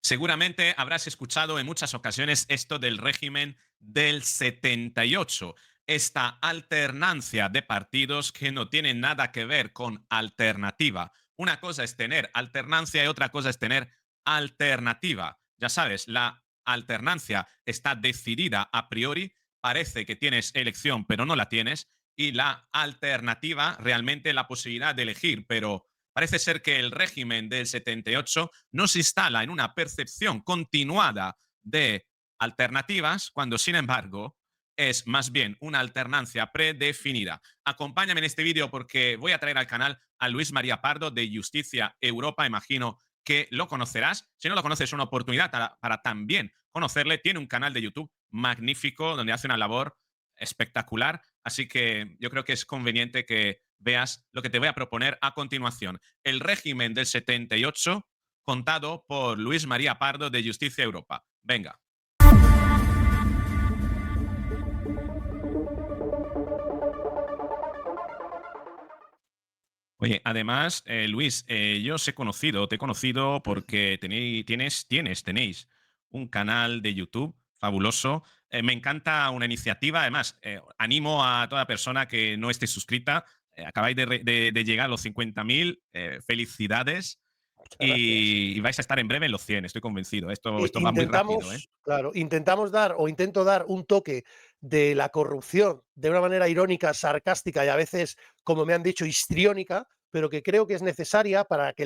Seguramente habrás escuchado en muchas ocasiones esto del régimen del 78, esta alternancia de partidos que no tiene nada que ver con alternativa. Una cosa es tener alternancia y otra cosa es tener alternativa. Ya sabes, la alternancia está decidida a priori, parece que tienes elección, pero no la tienes, y la alternativa realmente la posibilidad de elegir, pero parece ser que el régimen del 78 no se instala en una percepción continuada de alternativas, cuando sin embargo es más bien una alternancia predefinida. Acompáñame en este vídeo porque voy a traer al canal a Luis María Pardo de Justicia Europa. Imagino que lo conocerás. Si no lo conoces, es una oportunidad para también conocerle. Tiene un canal de YouTube magnífico donde hace una labor espectacular. Así que yo creo que es conveniente que veas lo que te voy a proponer a continuación. El régimen del 78 contado por Luis María Pardo de Justicia Europa. Venga. Oye, además, Luis, yo os he conocido, te he conocido porque tenéis un canal de YouTube fabuloso. Me encanta una iniciativa. Además, animo a toda persona que no esté suscrita. Acabáis de llegar a los 50.000. Felicidades. Muchas gracias. Y vais a estar en breve en los 100, estoy convencido. Esto va muy rápido, ¿eh? Intentamos, claro, intentamos dar o intento dar un toque de la corrupción de una manera irónica, sarcástica y a veces, como me han dicho, histriónica, pero que creo que es necesaria para que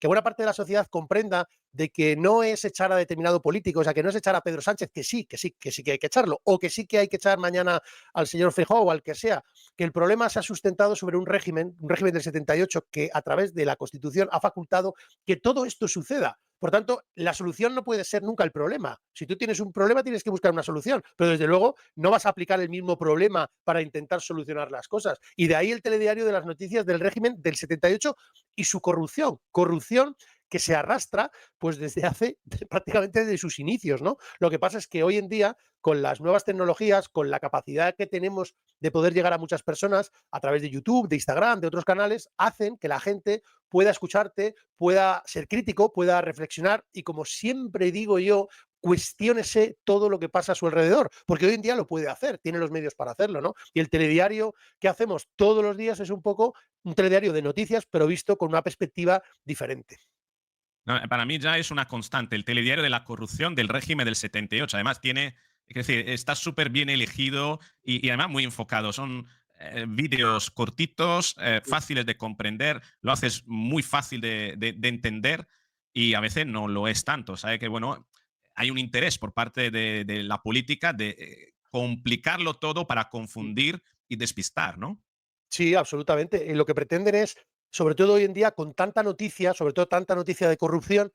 buena parte de la sociedad comprenda de que no es echar a determinado político, o sea, que no es echar a Pedro Sánchez, que hay que echarlo, o que sí que hay que echar mañana al señor Feijóo o al que sea, que el problema se ha sustentado sobre un régimen del 78 que a través de la Constitución ha facultado que todo esto suceda. Por tanto, la solución no puede ser nunca el problema. Si tú tienes un problema, tienes que buscar una solución, pero desde luego no vas a aplicar el mismo problema para intentar solucionar las cosas. Y de ahí el telediario de las noticias del régimen del 78 y su corrupción. Corrupción que se arrastra pues desde hace prácticamente desde sus inicios, ¿no? Lo que pasa es que hoy en día, con las nuevas tecnologías, con la capacidad que tenemos de poder llegar a muchas personas a través de YouTube, de Instagram, de otros canales, hacen que la gente pueda escucharte, pueda ser crítico, pueda reflexionar y, como siempre digo yo, cuestiónese todo lo que pasa a su alrededor, porque hoy en día lo puede hacer, tiene los medios para hacerlo, ¿no? Y el telediario que hacemos todos los días es un poco un telediario de noticias, pero visto con una perspectiva diferente. No, para mí ya es una constante, el telediario de la corrupción del régimen del 78. Además, es decir, está súper bien elegido y además muy enfocado. Son vídeos cortitos, fáciles de comprender, lo haces muy fácil de entender y a veces no lo es tanto. Sabe que, bueno, hay un interés por parte de la política de complicarlo todo para confundir y despistar, ¿no? Sí, absolutamente. Y lo que pretenden es, sobre todo hoy en día, con tanta noticia, sobre todo tanta noticia de corrupción,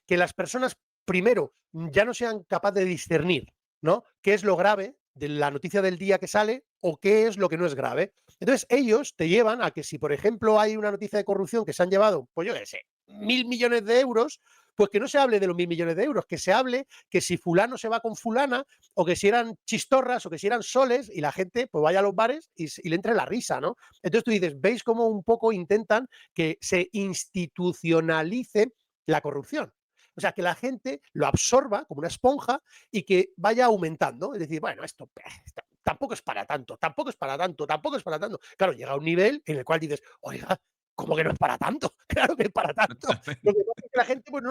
que las personas, primero, ya no sean capaces de discernir, ¿no? ¿Qué es lo grave de la noticia del día que sale o qué es lo que no es grave? Entonces, ellos te llevan a que si, por ejemplo, hay una noticia de corrupción que se han llevado, pues yo qué sé, 1.000 millones de euros, pues que no se hable de los 1.000 millones de euros, que se hable que si fulano se va con fulana, o que si eran chistorras, o que si eran soles, y la gente pues vaya a los bares y le entre la risa, ¿no? Entonces tú dices, ¿veis cómo un poco intentan que se institucionalice la corrupción? O sea, que la gente lo absorba como una esponja y que vaya aumentando. Es decir, bueno, esto tampoco es para tanto, tampoco es para tanto, tampoco es para tanto. Claro, llega a un nivel en el cual dices, oiga, ¿cómo que no es para tanto? Claro que es para tanto. Lo que pasa es que la gente pues,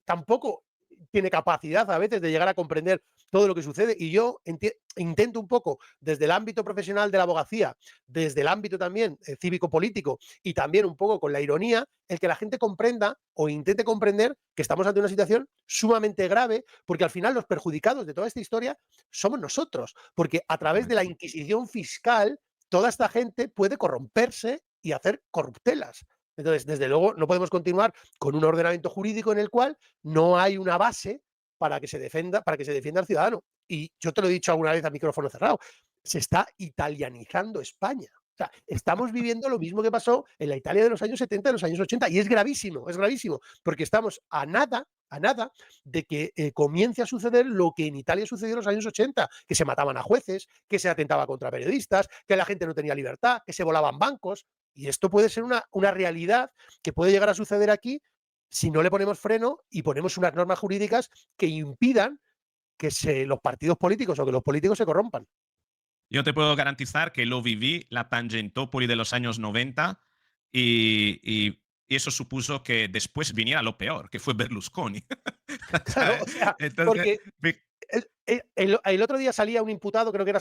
tampoco tiene capacidad a veces de llegar a comprender todo lo que sucede. Y yo intento un poco desde el ámbito profesional de la abogacía, desde el ámbito también cívico-político y también un poco con la ironía, el que la gente comprenda o intente comprender que estamos ante una situación sumamente grave, porque al final los perjudicados de toda esta historia somos nosotros, porque a través de la Correcto. inquisición fiscal toda esta gente puede corromperse y hacer corruptelas. Entonces, desde luego, no podemos continuar con un ordenamiento jurídico en el cual no hay una base para que se defienda al ciudadano. Y yo te lo he dicho alguna vez a micrófono cerrado, se está italianizando España. O sea, estamos viviendo lo mismo que pasó en la Italia de los años 70, de los años 80, y es gravísimo, porque estamos a nada de que comience a suceder lo que en Italia sucedió en los años 80, que se mataban a jueces, que se atentaba contra periodistas, que la gente no tenía libertad, que se volaban bancos, y esto puede ser una realidad que puede llegar a suceder aquí si no le ponemos freno y ponemos unas normas jurídicas que impidan que los partidos políticos o que los políticos se corrompan. Yo te puedo garantizar que lo viví, la Tangentopoli de los años 90, y eso supuso que después viniera lo peor, que fue Berlusconi. Claro, ¿Sabes? o sea, Entonces, porque el otro día salía un imputado, creo que era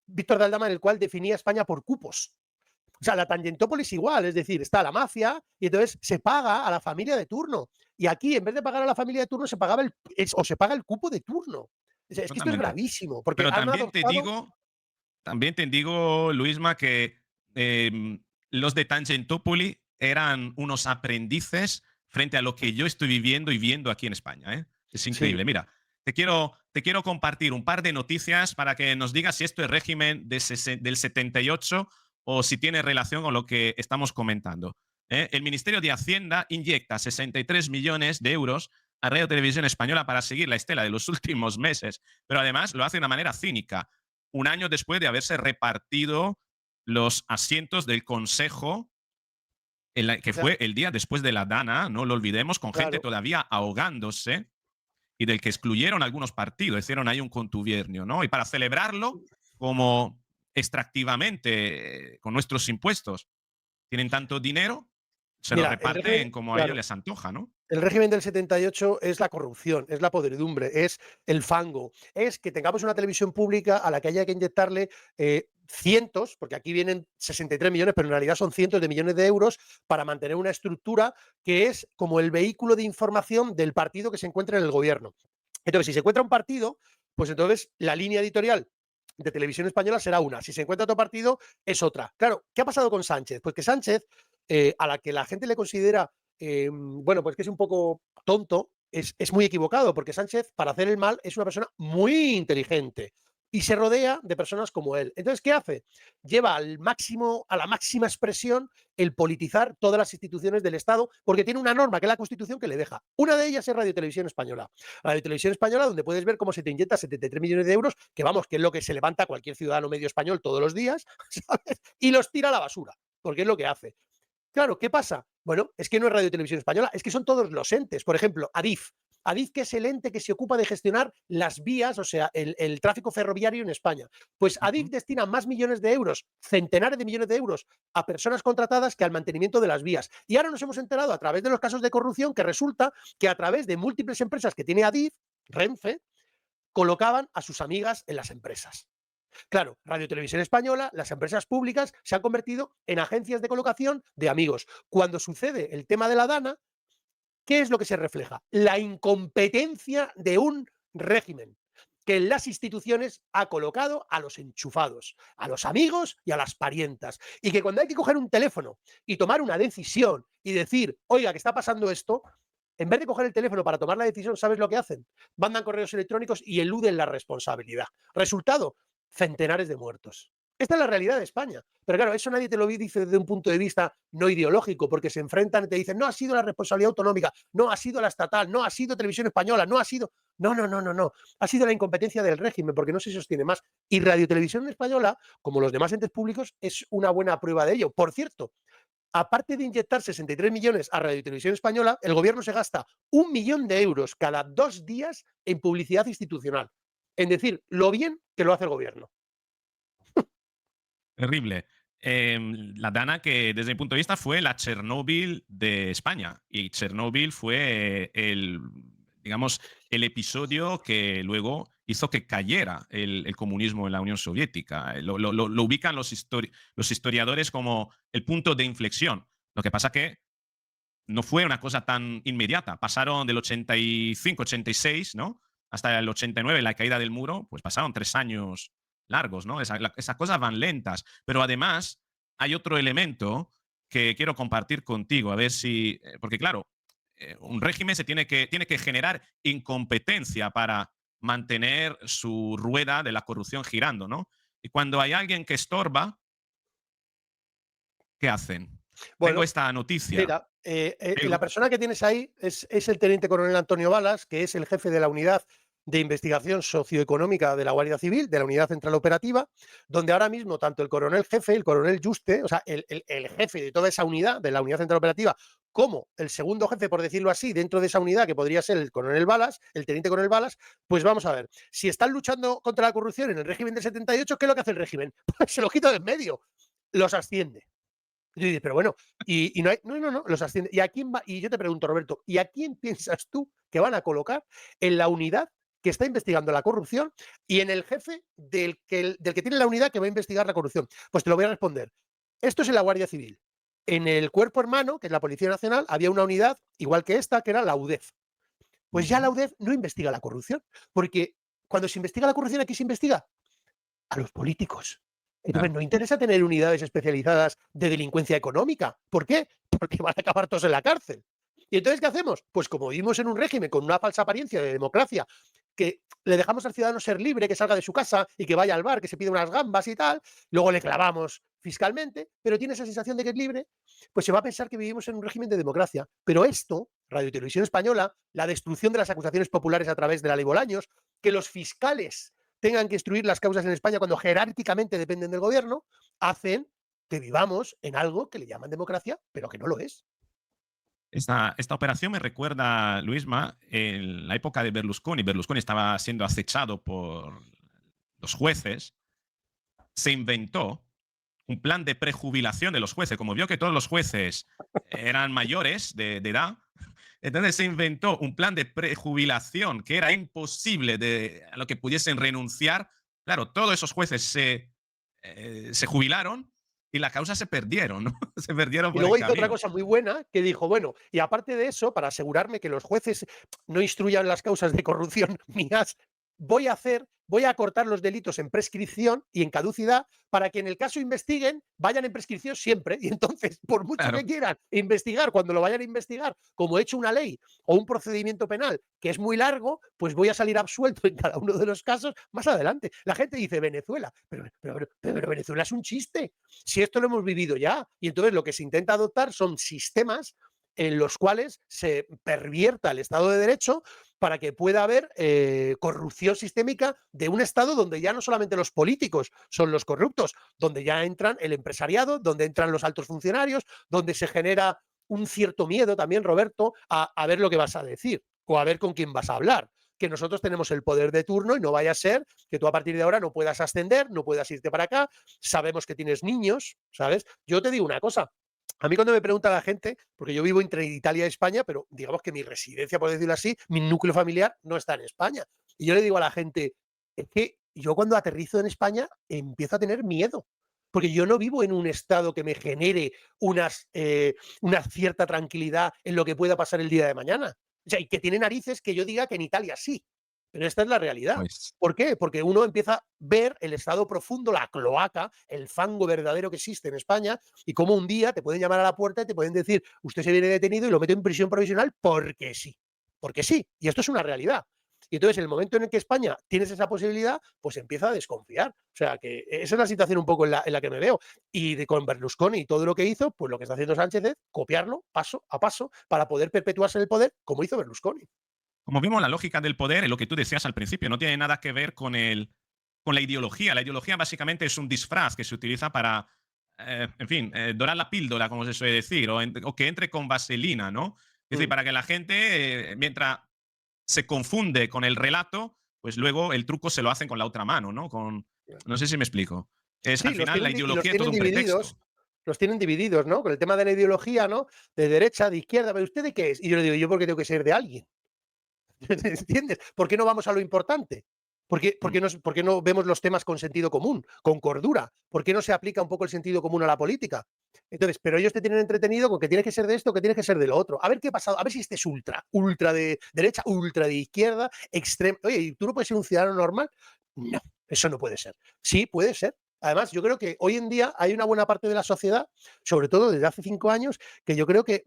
Víctor de Aldama, en el cual definía España por cupos. O sea, la Tangentópolis igual, es decir, está la mafia y entonces se paga a la familia de turno. Y aquí, en vez de pagar a la familia de turno, se paga el cupo de turno. Es que esto es totalmente. gravísimo, porque Pero han adoptado. también te digo, Luisma, que los de Tangentopoli eran unos aprendices frente a lo que yo estoy viviendo y viendo aquí en España, ¿eh? Es Sí, increíble. Mira, te quiero compartir un par de noticias para que nos digas si esto es régimen del 78 o si tiene relación con lo que estamos comentando. ¿Eh? El Ministerio de Hacienda inyecta 63 millones de euros a Radio Televisión Española para seguir la estela de los últimos meses, pero además lo hace de una manera cínica, un año después de haberse repartido los asientos del Consejo, que ya, fue el día después de la Dana, no lo olvidemos, con gente claro. todavía ahogándose y del que excluyeron algunos partidos, hicieron ahí un contubernio, ¿no? Y para celebrarlo, como extractivamente, con nuestros impuestos, tienen tanto dinero, se lo Mira, reparten como a ellos claro, les antoja, ¿no? el régimen del 78 es la corrupción, es la podredumbre, es el fango, es que tengamos una televisión pública a la que haya que inyectarle cientos, porque aquí vienen 63 millones, pero en realidad son cientos de millones de euros para mantener una estructura que es como el vehículo de información del partido que se encuentra en el gobierno. Entonces, si se encuentra un partido, pues entonces la línea editorial de Televisión Española será una. Si se encuentra otro partido, es otra. Claro, ¿qué ha pasado con Sánchez? Pues que Sánchez, a la que la gente le considera bueno, pues que es un poco tonto, es muy equivocado, porque Sánchez, para hacer el mal, es una persona muy inteligente y se rodea de personas como él. Entonces, ¿qué hace? Lleva al máximo, a la máxima expresión el politizar todas las instituciones del Estado, porque tiene una norma, que es la Constitución, que le deja. Una de ellas es Radio Televisión Española. Radio Televisión Española, donde puedes ver cómo se te inyecta 73 millones de euros, que vamos, que es lo que se levanta cualquier ciudadano medio español todos los días, ¿sabes? Y los tira a la basura, porque es lo que hace. Claro, ¿qué pasa? Bueno, es que no es Radio Televisión Española, es que son todos los entes. Por ejemplo, Adif. Adif, que es el ente que se ocupa de gestionar las vías, o sea, el tráfico ferroviario en España. Pues Uh Adif -huh. destina más millones de euros, centenares de millones de euros, a personas contratadas que al mantenimiento de las vías. Y ahora nos hemos enterado a través de los casos de corrupción que resulta que a través de múltiples empresas que tiene Adif, Renfe, colocaban a sus amigas en las empresas. Claro, Radio Televisión Española, las empresas públicas se han convertido en agencias de colocación de amigos. Cuando sucede el tema de la Dana, ¿qué es lo que se refleja? La incompetencia de un régimen que en las instituciones ha colocado a los enchufados, a los amigos y a las parientas. Y que cuando hay que coger un teléfono y tomar una decisión y decir, oiga, que está pasando esto, en vez de coger el teléfono para tomar la decisión, ¿sabes lo que hacen? Mandan correos electrónicos y eluden la responsabilidad. Resultado, centenares de muertos. Esta es la realidad de España. Pero claro, eso nadie te lo dice desde un punto de vista no ideológico, porque se enfrentan y te dicen, no ha sido la responsabilidad autonómica, no ha sido la estatal, no ha sido Televisión Española, no ha sido. No, no, no, no, no. Ha sido la incompetencia del régimen, porque no se sostiene más. Y Radio Televisión Española, como los demás entes públicos, es una buena prueba de ello. Por cierto, aparte de inyectar 63 millones a Radio Televisión Española, el gobierno se gasta 1 millón de euros cada 2 días en publicidad institucional. En decir, lo bien que lo hace el gobierno. Terrible. La Dana, que desde mi punto de vista fue la Chernóbil de España. Y Chernóbil fue digamos, el episodio que luego hizo que cayera el comunismo en la Unión Soviética. Lo ubican los historiadores como el punto de inflexión. Lo que pasa que no fue una cosa tan inmediata. Pasaron del 85, 86, ¿no? Hasta el 89, la caída del muro, pues pasaron 3 años largos, ¿no? Esas cosas van lentas. Pero además, hay otro elemento que quiero compartir contigo, a ver si. Porque, claro, un régimen tiene que generar incompetencia para mantener su rueda de la corrupción girando, ¿no? Y cuando hay alguien que estorba, ¿qué hacen? Tengo Bueno, esta noticia. mira, El, la persona que tienes ahí es el teniente coronel Antonio Balas, que es el jefe de la unidad de investigación socioeconómica de la Guardia Civil, de la Unidad Central Operativa, donde ahora mismo tanto el coronel jefe, el coronel Juste, o sea, el jefe de toda esa unidad, de la Unidad Central Operativa, como el segundo jefe, por decirlo así, dentro de esa unidad, que podría ser el coronel Balas, el teniente coronel Balas, pues vamos a ver, si están luchando contra la corrupción en el régimen del 78, ¿qué es lo que hace el régimen? Pues se lo quita de en medio, los asciende. Y tú dices, pero bueno, y no hay, no, los asciende. ¿Y a quién va? Y yo te pregunto, Roberto, ¿y a quién piensas tú que van a colocar en la unidad que está investigando la corrupción y en el jefe del que tiene la unidad que va a investigar la corrupción? Pues te lo voy a responder. Esto es en la Guardia Civil. En el cuerpo hermano, que es la Policía Nacional, había una unidad igual que esta, que era la UDEF. Pues ya la Ujú. UDEF no investiga la corrupción, porque cuando se investiga la corrupción, ¿a quién se investiga? A los políticos. Entonces, Claro. no interesa tener unidades especializadas de delincuencia económica. ¿Por qué? Porque van a acabar todos en la cárcel. ¿Y entonces qué hacemos? Pues como vivimos en un régimen con una falsa apariencia de democracia, que le dejamos al ciudadano ser libre, que salga de su casa y que vaya al bar, que se pide unas gambas y tal, luego le clavamos fiscalmente, pero tiene esa sensación de que es libre, pues se va a pensar que vivimos en un régimen de democracia. Pero esto, Radio y Televisión Española, la destrucción de las acusaciones populares a través de la ley Bolaños, que los fiscales tengan que instruir las causas en España cuando jerárquicamente dependen del gobierno, hacen que vivamos en algo que le llaman democracia, pero que no lo es. Esta operación me recuerda, Luisma, en la época de Berlusconi. Berlusconi estaba siendo acechado por los jueces. Se inventó un plan de prejubilación de los jueces. Como vio que todos los jueces eran mayores de edad, entonces se inventó un plan de prejubilación que era imposible a lo que pudiesen renunciar. Claro, todos esos jueces se jubilaron y la causa se perdieron, ¿no? Se perdieron Y por el luego hizo otra camino. cosa muy buena que dijo, bueno, y aparte de eso, para asegurarme que los jueces no instruyan las causas de corrupción mías, voy a acortar los delitos en prescripción y en caducidad para que en el caso investiguen, vayan en prescripción siempre. Y entonces, por mucho que Claro, quieran investigar, cuando lo vayan a investigar, como he hecho una ley o un procedimiento penal que es muy largo, pues voy a salir absuelto en cada uno de los casos más adelante. La gente dice Venezuela, pero Venezuela es un chiste. Si esto lo hemos vivido ya, y entonces lo que se intenta adoptar son sistemas en los cuales se pervierta el Estado de Derecho para que pueda haber corrupción sistémica de un Estado donde ya no solamente los políticos son los corruptos, donde ya entran el empresariado, donde entran los altos funcionarios, donde se genera un cierto miedo también, Roberto, a ver lo que vas a decir o a ver con quién vas a hablar. Que nosotros tenemos el poder de turno y no vaya a ser que tú a partir de ahora no puedas ascender, no puedas irte para acá. Sabemos que tienes niños, ¿sabes? Yo te digo una cosa, a mí cuando me pregunta la gente, porque yo vivo entre Italia y España, pero digamos que mi residencia, por decirlo así, mi núcleo familiar no está en España. Y yo le digo a la gente, es que yo cuando aterrizo en España empiezo a tener miedo, porque yo no vivo en un estado que me genere una cierta tranquilidad en lo que pueda pasar el día de mañana. O sea, y que tiene narices que yo diga que en Italia sí, pero esta es la realidad. pues ¿Por qué? Porque uno empieza a ver el estado profundo, la cloaca, el fango verdadero que existe en España y cómo un día te pueden llamar a la puerta y te pueden decir, usted se viene detenido y lo meto en prisión provisional porque sí. Porque sí. Y esto es una realidad. Y entonces, en el momento en el que España tienes esa posibilidad, pues empieza a desconfiar. O sea, que esa es la situación un poco en la que me veo. Y con Berlusconi y todo lo que hizo, pues lo que está haciendo Sánchez es copiarlo paso a paso para poder perpetuarse en el poder, como hizo Berlusconi. como vimos, la lógica del poder, es lo que tú decías al principio, no tiene nada que ver con la ideología. La ideología básicamente es un disfraz que se utiliza para, en fin, dorar la píldora, como se suele decir, o que entre con vaselina, ¿no? Es decir, Mm. para que la gente, mientras se confunde con el relato, pues luego el truco se lo hacen con la otra mano, ¿no? No sé si me explico. Es al Sí, final la ideología es todo un pretexto. los tienen divididos, ¿no? Con el tema de la ideología, ¿no? De derecha, de izquierda, pero ¿usted de qué es? Y yo le digo, ¿yo por qué tengo que ser de alguien? ¿Entiendes? ¿Por qué no vamos a lo importante? Mm. Por qué no vemos los temas con sentido común, con cordura? ¿Por qué no se aplica un poco el sentido común a la política? Entonces, pero ellos te tienen entretenido con que tienes que ser de esto, que tienes que ser de lo otro. A ver qué ha pasado, a ver si este es ultra de derecha, ultra de izquierda, extremo. Oye, ¿y tú no puedes ser un ciudadano normal? No, eso no puede ser. Sí, puede ser. Además, yo creo que hoy en día hay una buena parte de la sociedad, sobre todo desde hace 5 años, que yo creo que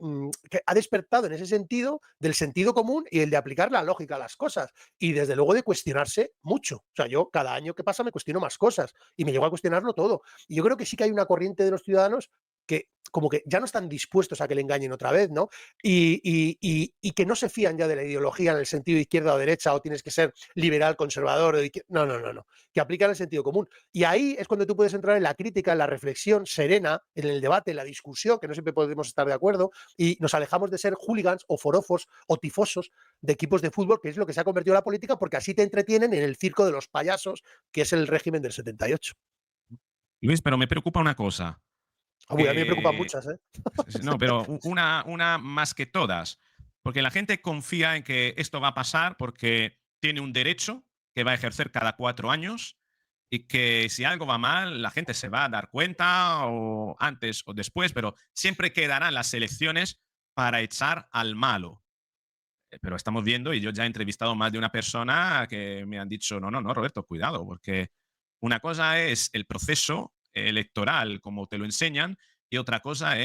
ha despertado en ese sentido del sentido común y el de aplicar la lógica a las cosas. Y desde luego de cuestionarse mucho. O sea, yo cada año que pasa me cuestiono más cosas y me llego a cuestionarlo todo. Y yo creo que sí que hay una corriente de los ciudadanos que como que ya no están dispuestos a que le engañen otra vez, ¿no? Y que no se fían ya de la ideología en el sentido de izquierda o derecha, o tienes que ser liberal, conservador, no, no, no, no, que aplican el sentido común. Y ahí es cuando tú puedes entrar en la crítica, en la reflexión serena, en el debate, en la discusión, que no siempre podemos estar de acuerdo, y nos alejamos de ser hooligans o forofos o tifosos de equipos de fútbol, que es lo que se ha convertido la política, porque así te entretienen en el circo de los payasos, que es el régimen del 78. Luis, pero me preocupa una cosa. Uy, a mí me preocupan Que muchas, ¿eh? no, pero una más que todas, porque la gente confía en que esto va a pasar porque tiene un derecho que va a ejercer cada 4 años y que si algo va mal, la gente se va a dar cuenta o antes o después, pero siempre quedarán las elecciones para echar al malo. Pero estamos viendo, y yo ya he entrevistado más de una persona que me han dicho, no, no, no, Roberto, cuidado, porque una cosa es el proceso electoral, como te lo enseñan, y otra cosa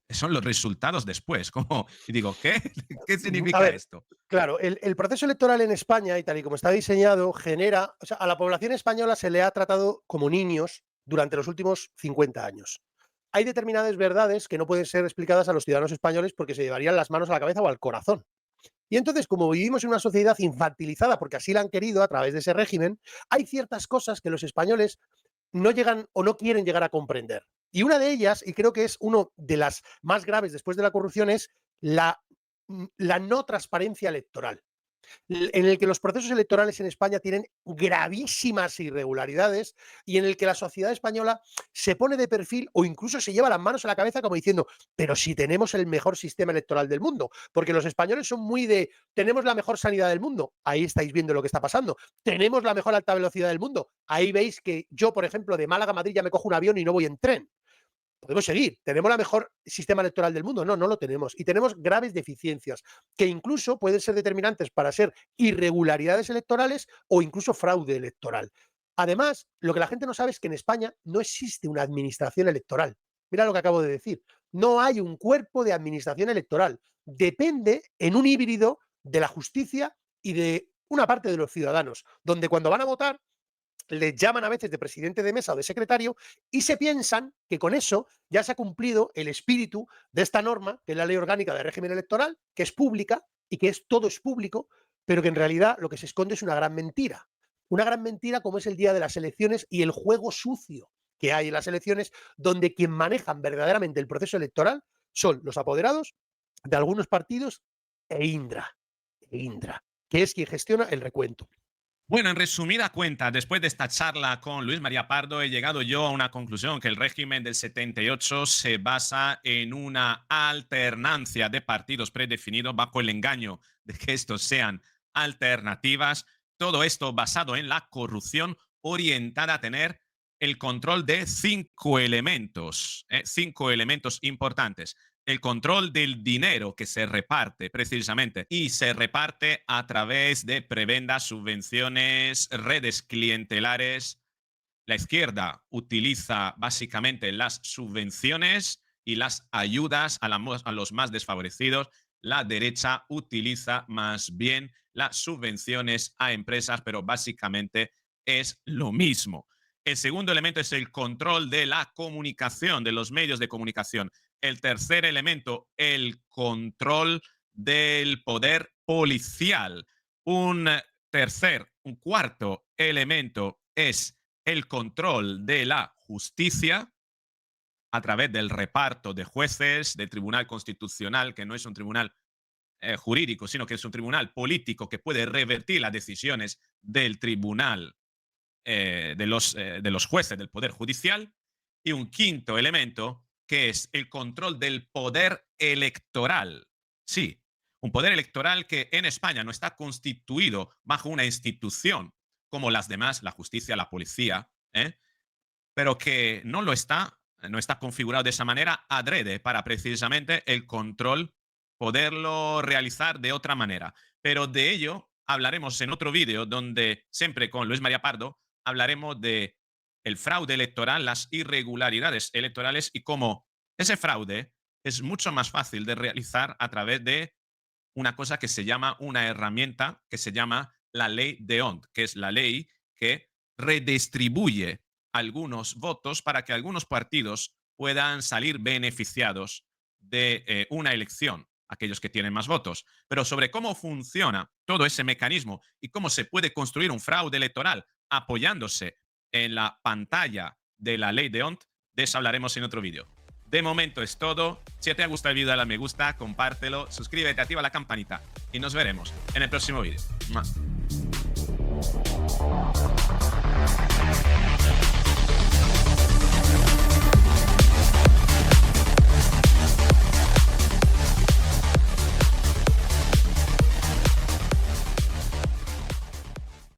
son los resultados después. Como, y digo, ¿qué? ¿Qué A significa ver, esto? claro, el proceso electoral en España, y tal y como está diseñado, genera, o sea, a la población española se le ha tratado como niños durante los últimos 50 años. Hay determinadas verdades que no pueden ser explicadas a los ciudadanos españoles porque se llevarían las manos a la cabeza o al corazón. Y entonces, como vivimos en una sociedad infantilizada, porque así la han querido a través de ese régimen, hay ciertas cosas que los españoles no llegan o no quieren llegar a comprender. Y una de ellas, y creo que es una de las más graves después de la corrupción, es la no transparencia electoral, en el que los procesos electorales en España tienen gravísimas irregularidades y en el que la sociedad española se pone de perfil o incluso se lleva las manos a la cabeza como diciendo, pero si tenemos el mejor sistema electoral del mundo, porque los españoles son muy de, tenemos la mejor sanidad del mundo, ahí estáis viendo lo que está pasando, tenemos la mejor alta velocidad del mundo, ahí veis que yo, por ejemplo, de Málaga a Madrid ya me cojo un avión y no voy en tren. Podemos seguir. ¿Tenemos la mejor sistema electoral del mundo? No, no lo tenemos. Y tenemos graves deficiencias que incluso pueden ser determinantes para ser irregularidades electorales o incluso fraude electoral. Además, lo que la gente no sabe es que en España no existe una administración electoral. Mira lo que acabo de decir. No hay un cuerpo de administración electoral. Depende en un híbrido de la justicia y de una parte de los ciudadanos, donde cuando van a votar les llaman a veces de presidente de mesa o de secretario y se piensan que con eso ya se ha cumplido el espíritu de esta norma, que es la ley orgánica de régimen electoral, que es pública y que todo es público, pero que en realidad lo que se esconde es una gran mentira. Una gran mentira como es el día de las elecciones y el juego sucio que hay en las elecciones, donde quien manejan verdaderamente el proceso electoral son los apoderados de algunos partidos e Indra, que es quien gestiona el recuento. Bueno, en resumida cuenta, después de esta charla con Luis María Pardo, he llegado yo a una conclusión, que el régimen del 78 se basa en una alternancia de partidos predefinidos bajo el engaño de que estos sean alternativas. Todo esto basado en la corrupción orientada a tener el control de 5 elementos importantes: el control del dinero que se reparte precisamente, y se reparte a través de prebendas, subvenciones, redes clientelares. La izquierda utiliza básicamente las subvenciones y las ayudas a los más desfavorecidos. La derecha utiliza más bien las subvenciones a empresas, pero básicamente es lo mismo. El segundo elemento es el control de la comunicación, de los medios de comunicación. El tercer elemento, el control del poder policial. Un cuarto elemento es el control de la justicia a través del reparto de jueces, del Tribunal Constitucional, que no es un tribunal jurídico, sino que es un tribunal político que puede revertir las decisiones del tribunal, de los jueces del Poder Judicial. Y un quinto elemento, que es el control del poder electoral. Sí, un poder electoral que en España no está constituido bajo una institución como las demás, la justicia, la policía, pero que no está configurado de esa manera adrede para precisamente el control poderlo realizar de otra manera. Pero de ello hablaremos en otro vídeo, donde siempre con Luis María Pardo hablaremos de el fraude electoral, las irregularidades electorales y cómo ese fraude es mucho más fácil de realizar a través de una cosa que se llama, una herramienta que se llama la ley de Hond, que es la ley que redistribuye algunos votos para que algunos partidos puedan salir beneficiados de una elección, aquellos que tienen más votos. Pero sobre cómo funciona todo ese mecanismo y cómo se puede construir un fraude electoral apoyándose en la pantalla de la ley de Ont, de eso hablaremos en otro vídeo. De momento es todo. Si te ha gustado el vídeo, dale a me gusta, compártelo, suscríbete, activa la campanita y nos veremos en el próximo vídeo.